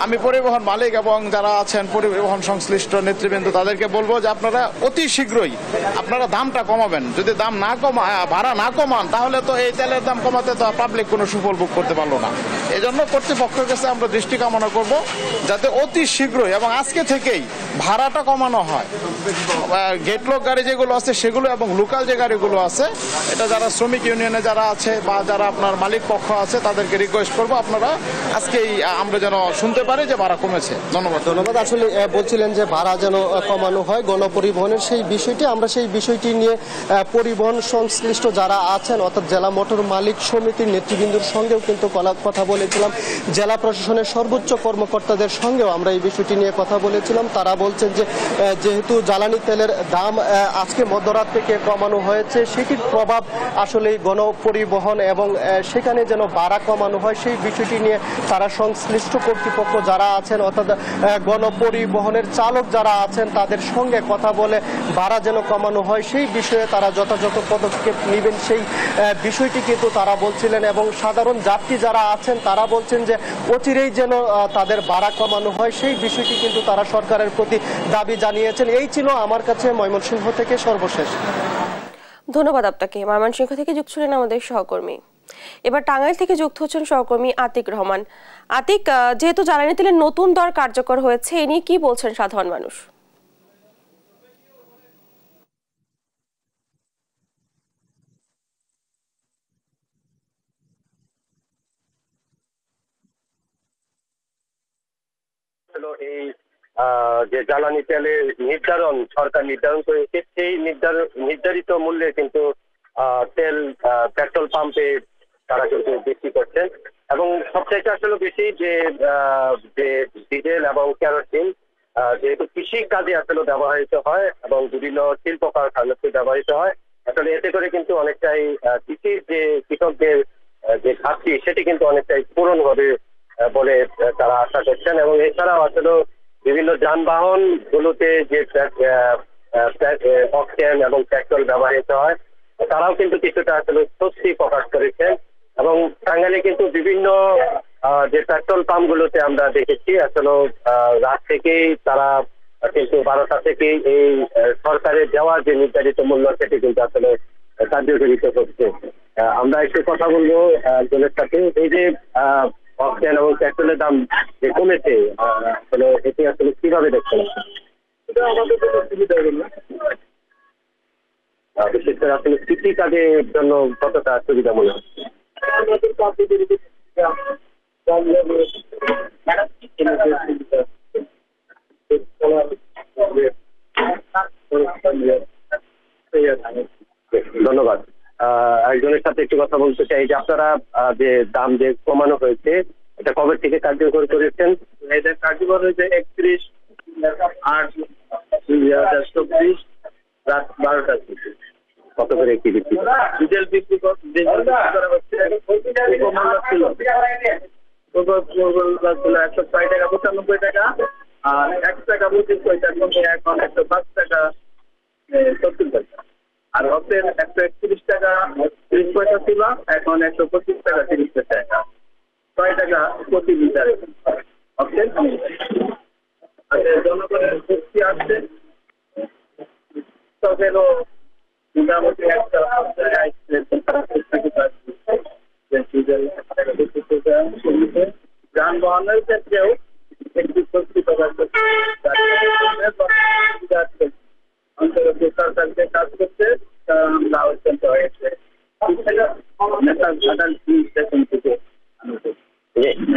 Speaker 11: আমি পরিবহন মালিক এবং যারা আছেন পরিবহন সংশ্লিষ্ট নেতৃবৃন্দ তাদেরকে বলবো যে আপনারা অতি শীঘ্রই আপনারা দামটা কমাবেন। যদি দাম না ভাড়া না কমান তাহলে তো এই তেলের দাম কমাতে তো পাবলিক কোনো সুফল ভোগ করতে পারলো না। এই জন্য কর্তৃপক্ষের কাছে আমরা দৃষ্টি কামনা করব যাতে অতি শীঘ্রই এবং আজকে থেকেই ভাড়াটা কমানো হয়। গেটলক গাড়ি যেগুলো আছে সেগুলো এবং লোকাল যে গাড়িগুলো আছে, এটা যারা শ্রমিক ইউনিয়নে যারা আছে বা যারা আপনার মালিক পক্ষ আছে তাদেরকে রিকোয়েস্ট করবো আপনারা আজকেই আমরা যেন শুনতে পারি যে ভাড়া কমেছে। ধন্যবাদ।
Speaker 8: আসলে বলছিলেন যে ভাড়া যেন কমানো হয় গণপরিবহনের সেই বিষয়টি, আমরা সেই বিষয়টি নিয়ে পরিবহন সংশ্লিষ্ট যারা আছেন অর্থাৎ জেলা মোটর মালিক সমিতির নেতৃবৃন্দর সঙ্গেও কিন্তু কথা বলেছিলাম, জেলা প্রশাসনের সর্বোচ্চ কর্মকর্তাদের সঙ্গেও আমরা এই বিষয়টি নিয়ে কথা বলেছিলাম। তারা বলছেন যে যেহেতু জ্বালানি তেলের দাম আজকে মধ্যরাত থেকে কমানো হয়েছে সেটির প্রভাব আসলে গণপরিবহন এবং সেখানে যেন ভাড়া কমানো হয় সেই বিষয়টি নিয়ে তারা সংশ্লিষ্ট কর্তৃপক্ষ যারা আছেন অর্থাৎ গণপরিবহনের চালক যারা আছেন তাদের সঙ্গে কথা বলে ভাড়া যেন কমানো হয় সেই বিষয়ে তারা যথাযথ পদক্ষেপ নেবেন সেই বিষয়টি কিন্তু তারা বলছিলেন। এবং সাধারণ যাত্রী যারা আছেন তারা বলছেন যে অচিরেই যেন তাদের ভাড়া কমানো হয় সেই বিষয়টি কিন্তু তারা সরকারের প্রতি দাবি জানিয়েছেন। এই ছিল আমার কাছে ময়মনসিংহ থেকে সর্বশেষ।
Speaker 1: ধন্যবাদ আপনাকে। ময়মনসিংহ থেকে যুক্ত ছিলেন আমাদের সহকর্মী। এবার টাঙ্গাইল থেকে যুক্ত হচ্ছেন সহকর্মী আতিক রহমান। আতিক, যেহেতু জ্বালানি তেলের নতুন দর কার্যকর হয়েছে, এ নিয়ে কি বলছেন সাধারণ মানুষ?
Speaker 12: এই যে জ্বালানি তেলের নির্ধারণ সরকার নির্ধারণ করেছে সেই নির্ধারিত মূল্যে কিন্তু তেল পেট্রোল পাম্পে তারা কিন্তু বিক্রি করছেন। এবং সবচাইতে আসলে বেশি যে ডিজেল এবং কেরোসিন যেহেতু কৃষি কাজে আসলে ব্যবহৃত হয় এবং বিভিন্ন শিল্প কারখানাতে ব্যবহৃত হয়, আসলে এতে করে কিন্তু অনেকটাই কৃষির যে কৃষকদের যে ঘাটতি সেটি কিন্তু অনেকটাই পূরণ হবে বলে তারা আশা করছেন। এবং এছাড়াও আসলে বিভিন্ন যানবাহন গুলোতে যে অক্টেন এবং পেট্রোল ব্যবহৃত হয় তারাও কিন্তু কিছুটা আসলে স্বস্তি প্রকাশ করেছেন। এবং টাঙ্গাইলে কিন্তু বিভিন্ন যে পেট্রোল পাম্প গুলোতে আমরা দেখেছি আসলে রাত থেকেই তারা কিন্তু 12টা থেকেই এই সরকারের দেওয়া যে নির্ধারিত মূল্য সেটি কিন্তু আসলে কার্যকরিত করছে। আমরা একটু কথা বলবো একজনের সাথে। এই যে অক্টেন এবং পেট্রোলের দাম যে কমেছে আসলে এটি আসলে কিভাবে দেখছেন? বিশেষ করে আসলে কৃষি কাজের জন্য কতটা সুবিধা মনে হচ্ছে? ধন্যবাদ। একজনের সাথে একটু কথা বলতে চাই যে আপনারা যে দাম যে কমানো হয়েছে এটা কবে থেকে কার্যকর করেছেন?
Speaker 13: এটা কার্যকর হয়েছে 31/8/2024 রাত 12টা থেকে।
Speaker 12: কত করে কি বিক্রি?
Speaker 13: ডিজেল বিক্রি করা হচ্ছে 106 টাকা 95 টাকা, আর 1 টাকা 25 পয়সা কমে এখন 105 টাকা 70 পয়সা। আর হচ্ছে 131 টাকা 30 পয়সা ছিল, এখন 125 টাকা 30 টাকা, 6 টাকা প্রতি লিটার। জনগণের শক্তি আসছে, তবেও মোটামুটি একটা যানবাহনের ক্ষেত্রেও একটি শক্তি প্রকাশ করছে সরকারকে কাজ করতে আমরা অত্যন্ত হয়েছে।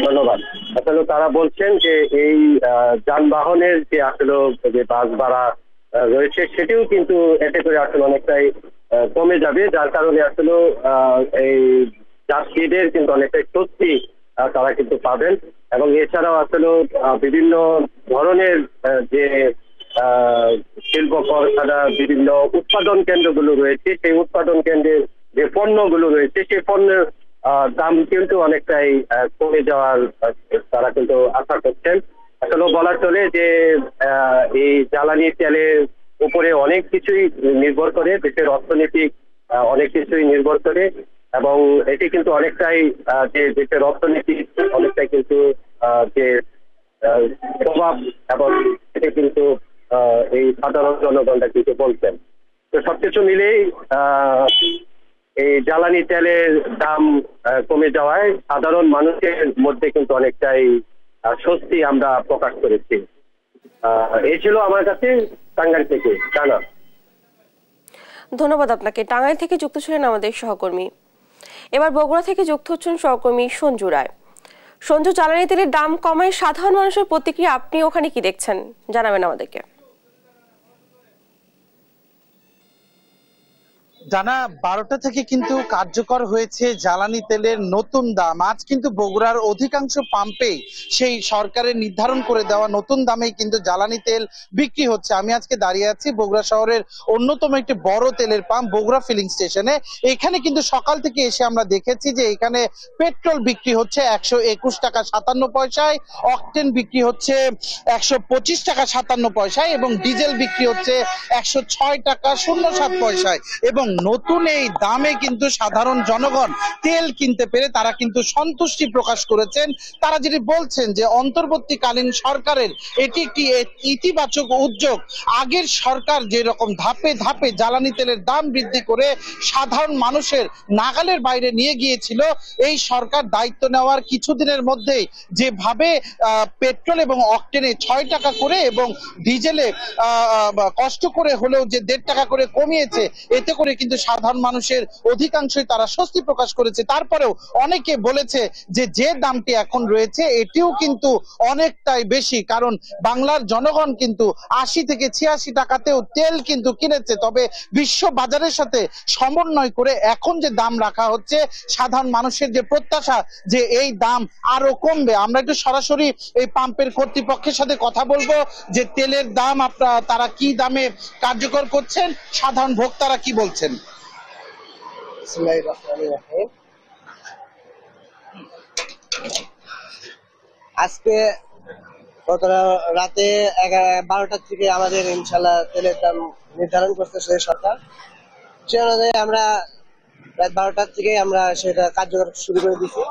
Speaker 12: ধন্যবাদ। আসলে তারা বলছেন যে এই যানবাহনের যে আসলে যে বাস ভাড়া রয়েছে সেটিও কিন্তু এতে করে আসলে অনেকটাই কমে যাবে, যার কারণে আসলে এই যাত্রীদের কিন্তু অনেকটাই স্বস্তি তারা কিন্তু পাবেন। এবং এছাড়াও আসলে বিভিন্ন ধরনের যে শিল্প কারখানা, বিভিন্ন উৎপাদন কেন্দ্রগুলো রয়েছে, সেই উৎপাদন কেন্দ্রের যে পণ্যগুলো রয়েছে সেই পণ্যের দাম কিন্তু অনেকটাই কমে যাওয়ার তারা কিন্তু আশা করছেন। আসলে বলা চলে যে এই জ্বালানি তেলের উপরে অনেক কিছুই নির্ভর করে, দেশের অর্থনৈতিক অনেক কিছুই নির্ভর করে, এবং এটি কিন্তু অনেকটাই যে দেশের অর্থনীতি অনেকটাই কিন্তু যে প্রভাব, এবং এটি কিন্তু এই সাধারণ জনগণরা কিছু বলছেন। তো সবকিছু মিলেই এই জ্বালানি তেলের দাম কমে যাওয়ায় সাধারণ মানুষের মধ্যে কিন্তু অনেকটাই স্বস্তি আমরা প্রকাশ করেছি। এই ছিল আমার কাছে টাঙ্গাইল থেকে জানা।
Speaker 1: ধন্যবাদ আপনাকে। টাঙ্গাইল থেকে যুক্ত ছিলেন আমাদের সহকর্মী। এবার বগুড়া থেকে যুক্ত হচ্ছেন সহকর্মী সঞ্জু রায়। সঞ্জু, জ্বালানি তেলের দাম কমায় সাধারণ মানুষের প্রতিক্রিয়া আপনি ওখানে কি দেখছেন জানাবেন আমাদেরকে।
Speaker 14: জানা 12টা থেকে কিন্তু কার্যকর হয়েছে জ্বালানি তেলের নতুন দাম। আজ কিন্তু বগুড়ার অধিকাংশ পাম্পে সেই সরকারের নির্ধারণ করে দেওয়া নতুন দামেই কিন্তু জ্বালানি তেল বিক্রি হচ্ছে। আমি আজকে দাঁড়িয়ে আছি বগুড়া শহরের অন্যতম একটি বড় তেলের পাম্প বগুড়া ফিলিং স্টেশনে। এখানে কিন্তু সকাল থেকে এসে আমরা দেখেছি যে এখানে পেট্রোল বিক্রি হচ্ছে 121 টাকা 57 পয়সায়, অকটেন বিক্রি হচ্ছে 125 টাকা 57 পয়সায়, এবং ডিজেল বিক্রি হচ্ছে 106 টাকা 07 পয়সায়। এবং নতুন এই দামে কিন্তু সাধারণ জনগণ তেল কিনতে পেরে তারা কিন্তু সন্তুষ্টি প্রকাশ করেছেন। তারা যেটি বলছেন যে অন্তর্বর্তীকালীন সরকারের এটি একটি ইতিবাচক উদ্যোগ। আগের সরকার যে রকম ধাপে ধাপে জ্বালানি তেলের দাম বৃদ্ধি করে সাধারণ মানুষের নাগালের বাইরে নিয়ে গিয়েছিল, এই সরকার দায়িত্ব নেওয়ার কিছুদিনের মধ্যেই যেভাবে পেট্রোল এবং অকটেনে 6 টাকা করে এবং ডিজেলে কষ্ট করে হলেও যে 1.5 টাকা করে কমিয়েছে, এতে করে কিন্তু সাধারণ মানুষের অধিকাংশই তারা স্বস্তি প্রকাশ করেছে। তারপরেও অনেকে বলেছে যে যে দামটি এখন রয়েছে এটিও কিন্তু অনেকটাই বেশি, কারণ বাংলার জনগণ কিন্তু 80 থেকে 86 টাকাতেও তেল কিন্তু কিনেছে। তবে বিশ্ব বাজারের সাথে সমন্বয় করে এখন যে দাম রাখা হচ্ছে, সাধারণ মানুষের যে প্রত্যাশা যে এই দাম আরো কমবে। আমরা একটু সরাসরি এই পাম্পের কর্তৃপক্ষের সাথে কথা বলবো যে তেলের দাম তারা কি দামে কার্যকর করছেন, সাধারণ ভোক্তারা কি বলছেন।
Speaker 15: আজকে গত রাতে 12টার থেকে আমাদের ইনশাল্লাহ তেলের দাম নির্ধারণ করতেছে সরকার। সে অনুযায়ী আমরা রাত 12টার থেকে আমরা সেটা কার্যকর শুরু করে দিচ্ছি।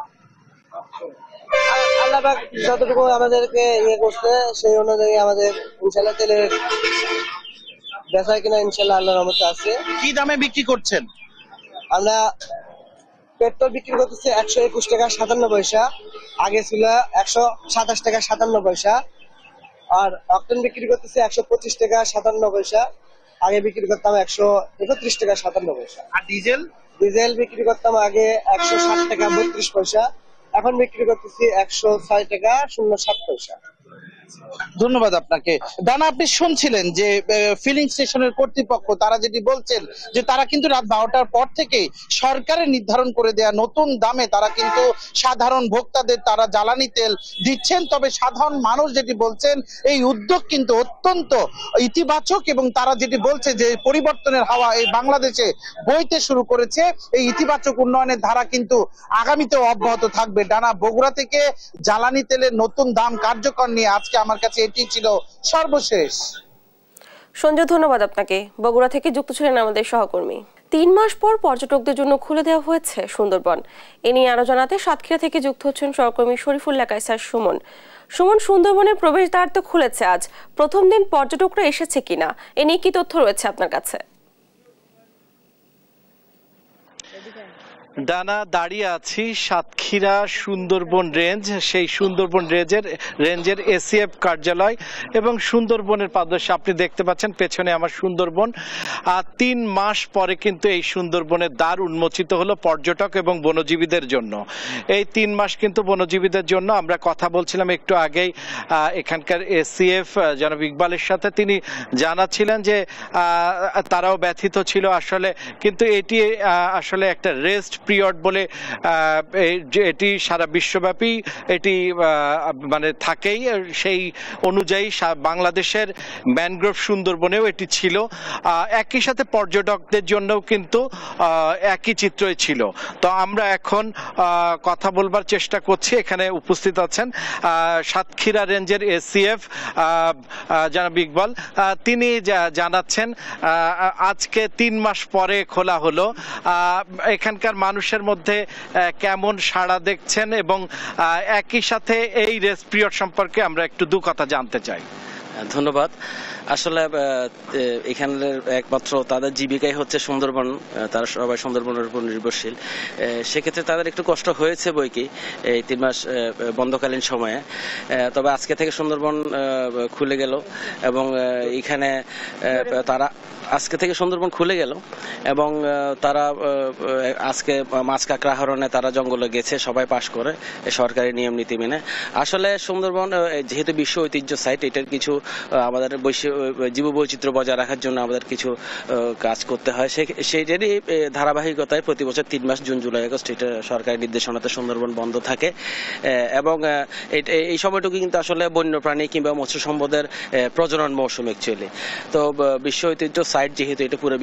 Speaker 15: আল্লাহ পাক যতটুকু আমাদেরকে ইয়ে করছে সেই অনুযায়ী আমাদের ইনশাল্লাহ তেলের বেচা কিনা ইনশাল্লাহ আল্লাহর রহমতে আছে।
Speaker 14: কি দামে বিক্রি করছেন?
Speaker 15: আমরা পেট্রোল বিক্রি করতেছি 121 টাকা 57 পয়সা, আগে ছিল 127 টাকা 57 পয়সা, আর অক্টেন বিক্রি করতেছি 125 টাকা 57 পয়সা, আগে বিক্রি করতাম 131 টাকা 57 পয়সা।
Speaker 14: আর ডিজেল
Speaker 15: বিক্রি করতাম আগে 160 টাকা 32 পয়সা, এখন বিক্রি করতেছি 106 টাকা 07 পয়সা।
Speaker 14: ধন্যবাদ আপনাকে। দানা, আপনি শুনছিলেন যে ফিলিং স্টেশনের কর্তৃপক্ষ তারা যেটি বলছেন যে তারা কিন্তু রাত 12টার পর থেকে সরকারের নির্ধারণ করে দেয়া নতুন দামে তারা কিন্তু সাধারণ ভোক্তাদের তারা জ্বালানি তেল দিচ্ছেন। তবে সাধারণ মানুষ যেটি বলছেন এই উদ্যোগ কিন্তু অত্যন্ত ইতিবাচক এবং তারা যেটি বলছে যে পরিবর্তনের হাওয়া এই বাংলাদেশে বইতে শুরু করেছে। এই ইতিবাচক উন্নয়নের ধারা কিন্তু আগামীতেও অব্যাহত থাকবে। ডানা, বগুড়া থেকে জ্বালানি তেলের নতুন দাম কার্যকর নিয়ে আজকে আমার কাছে এটি ছিল সর্বশেষ।
Speaker 1: সঞ্জয়, ধন্যবাদ আপনাকে। বগুড়া থেকে যুক্ত ছিলেন আমাদের সহকর্মী। 3 মাস পর পর্যটকদের জন্য খুলে দেওয়া হয়েছে সুন্দরবন। এ নিয়ে আরো জানাতে সাতক্ষীরা থেকে যুক্ত হচ্ছেন সহকর্মী শরীফুল্লাহ কায়সার সুমন। সুমন, সুন্দরবনের প্রবেশদ্বার তো খুলেছে আজ, প্রথম দিন পর্যটকরা এসেছে কিনা এ নিয়ে কি তথ্য রয়েছে আপনার কাছে?
Speaker 16: ডানা, দাঁড়িয়ে আছি সাতক্ষীরা সুন্দরবন রেঞ্জ, সেই সুন্দরবন রেঞ্জের এসিএফ কার্যালয় এবং সুন্দরবনের পাদদেশে আপনি দেখতে পাচ্ছেন পেছনে আমার সুন্দরবন। 3 মাস পরে কিন্তু এই সুন্দরবনের দ্বার উন্মোচিত হলো পর্যটক এবং বনজীবীদের জন্য। এই 3 মাস কিন্তু বনজীবীদের জন্য। আমরা কথা বলছিলাম একটু আগেই এখানকার এসিএফ জনাব ইকবালের সাথে, তিনি জানাচ্ছিলেন যে তারাও ব্যথিত ছিল আসলে, কিন্তু এটি আসলে একটা রেস্ট পিরিয়ড বলে এটি সারা বিশ্বব্যাপী এটি মানে থাকেই, সেই অনুযায়ী বাংলাদেশের ম্যানগ্রোভ সুন্দরবনেও এটি ছিল। একই সাথে পর্যটকদের জন্যও কিন্তু একই চিত্রই ছিল। তো আমরা এখন কথা বলবার চেষ্টা করছি। এখানে উপস্থিত আছেন সাতক্ষীরা রেঞ্জের এসিএফ জনাব ইকবাল, তিনি জানাচ্ছেন আজকে 3 মাস পরে খোলা হলো, এখানকার মানুষের মধ্যে কেমন সাড়া দেখছেন এবং একই সাথে এই রেস্ট পিরিয়ড সম্পর্কে আমরা একটু দু কথা জানতে চাই।
Speaker 17: ধন্যবাদ। আসলে এখানের একমাত্র তাদের জীবিকাই হচ্ছে সুন্দরবন, তারা সবাই সুন্দরবনের উপর নির্ভরশীল। সেক্ষেত্রে তাদের একটু কষ্ট হয়েছে বই কি এই 3 মাস বন্ধকালীন সময়ে। তবে আজকে থেকে সুন্দরবন খুলে গেল এবং এখানে তারা আজকে থেকে সুন্দরবন খুলে গেল এবং তারা আজকে মাছ কাঁকড়া আহরণে তারা জঙ্গলে গেছে সবাই পাশ করে সরকারি নিয়ম নীতি মেনে। আসলে সুন্দরবন যেহেতু বিশ্ব ঐতিহ্য সাইট, এটার কিছু আমাদের জীববৈচিত্র্য বজায় রাখার জন্য আমাদের কিছু কাজ করতে হয়। সেইটারই ধারাবাহিকতায় প্রতি বছর 3 মাস জুন জুলাই আগস্ট এটা সরকারি নির্দেশনাতে সুন্দরবন বন্ধ থাকে এবং এই সময়টুকু কিন্তু আসলে বন্যপ্রাণী কিংবা মৎস্য সম্পদের প্রজনন মৌসুম অ্যাকচুয়ালি। তো বিশ্ব ঐতিহ্য সাইট যেহেতু এটা পুরো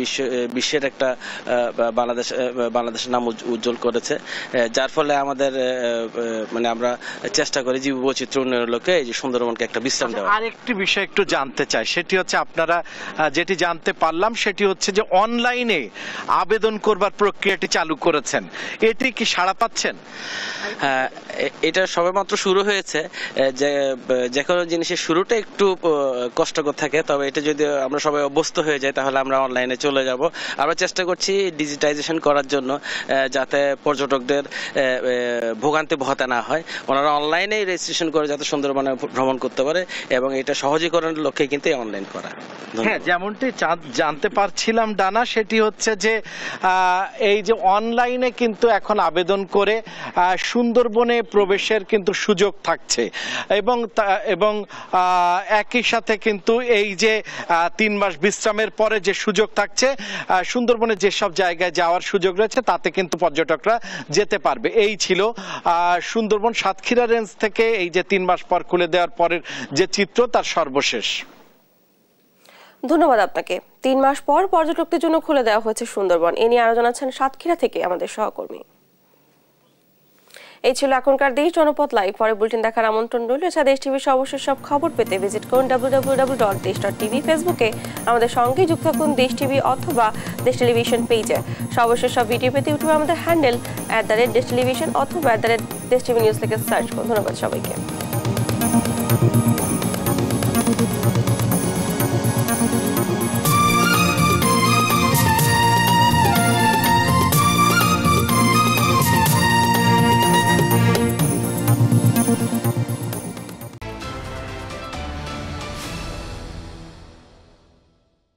Speaker 17: বিশ্বের একটা বাংলাদেশের নাম উজ্জ্বল করেছে, যার ফলে আমাদের মানে আমরা চেষ্টা করি জীববৈচিত্র্য উন্নয়নের লক্ষ্যে এই যে সুন্দরবনকে একটা বিশ্রাম দেওয়া।
Speaker 16: আরেকটি বিষয় একটু জানতে চাই, সেটি হচ্ছে আপনারা যেটি জানতে পারলাম সেটি হচ্ছে যে অনলাইনে আবেদন করবার প্রক্রিয়াটি চালু করেছেন, এটি কি সাড়া পাচ্ছেন?
Speaker 17: হ্যাঁ, এটা সবেমাত্র শুরু হয়েছে। যে কোনো জিনিসের শুরুটা একটু কষ্টকর থাকে, তবে এটা যদি আমরা সবাই অভ্যস্ত হয়ে যাই তাহলে আমরা অনলাইনে চলে যাব। আমরা চেষ্টা করছি ডিজিটাইজেশন করার জন্য, যাতে পর্যটকদের ভোগান্তি পোহাতে না হয়। ওনারা অনলাইনে রেজিস্ট্রেশন করে যাতে সুন্দরবনে ভ্রমণ করতে পারে এবং এটা সহজীকরণের লক্ষ্যে কিন্তু অনলাইন করা।
Speaker 16: হ্যাঁ, যেমনটি জানতে পারছিলাম ডানা, সেটি হচ্ছে যে এই যে অনলাইনে কিন্তু এখন আবেদন করে সুন্দরবনে প্রবেশের কিন্তু সুযোগ থাকছে এবং একই সাথে কিন্তু এই যে 3 মাস বিশ্রামের পরে যে সুযোগ থাকছে, সুন্দরবনে যেসব জায়গায় যাওয়ার সুযোগ রয়েছে তাতে কিন্তু পর্যটকরা যেতে পারবে। এই ছিল সুন্দরবন সাতক্ষীরা রেঞ্জ থেকে এই যে 3 মাস পর খুলে দেওয়ার পরের যে চিত্র তার সর্বশেষ।
Speaker 1: ধন্যবাদ আপনাকে। 3 মাস পর পর্যটকদের জন্য খুলে দেওয়া হয়েছে সুন্দরবন। এ নিয়ে আরো জানাচ্ছেন সাতক্ষীরা থেকে আমাদের সহকর্মী। এই ছিল এখনকার দেশ জনপদ লাইভ। পরে বুলেটিন দেখার আমন্ত্রণ রইল। এছাড়া দেশ টিভির সর্বশেষ সব খবর পেতে ভিজিট করুন www.desh.tv। ফেসবুকে আমাদের সঙ্গে যুক্ত থাকুন দেশ টিভি অথবা দেশ টেলিভিশন পেজে। সর্বশেষ সব ভিডিও পেতে ইউটিউবে আমাদের হ্যান্ডেল @desh television অথবা @desh tv news লিখে সার্চ করুন। ধন্যবাদ সবাইকে।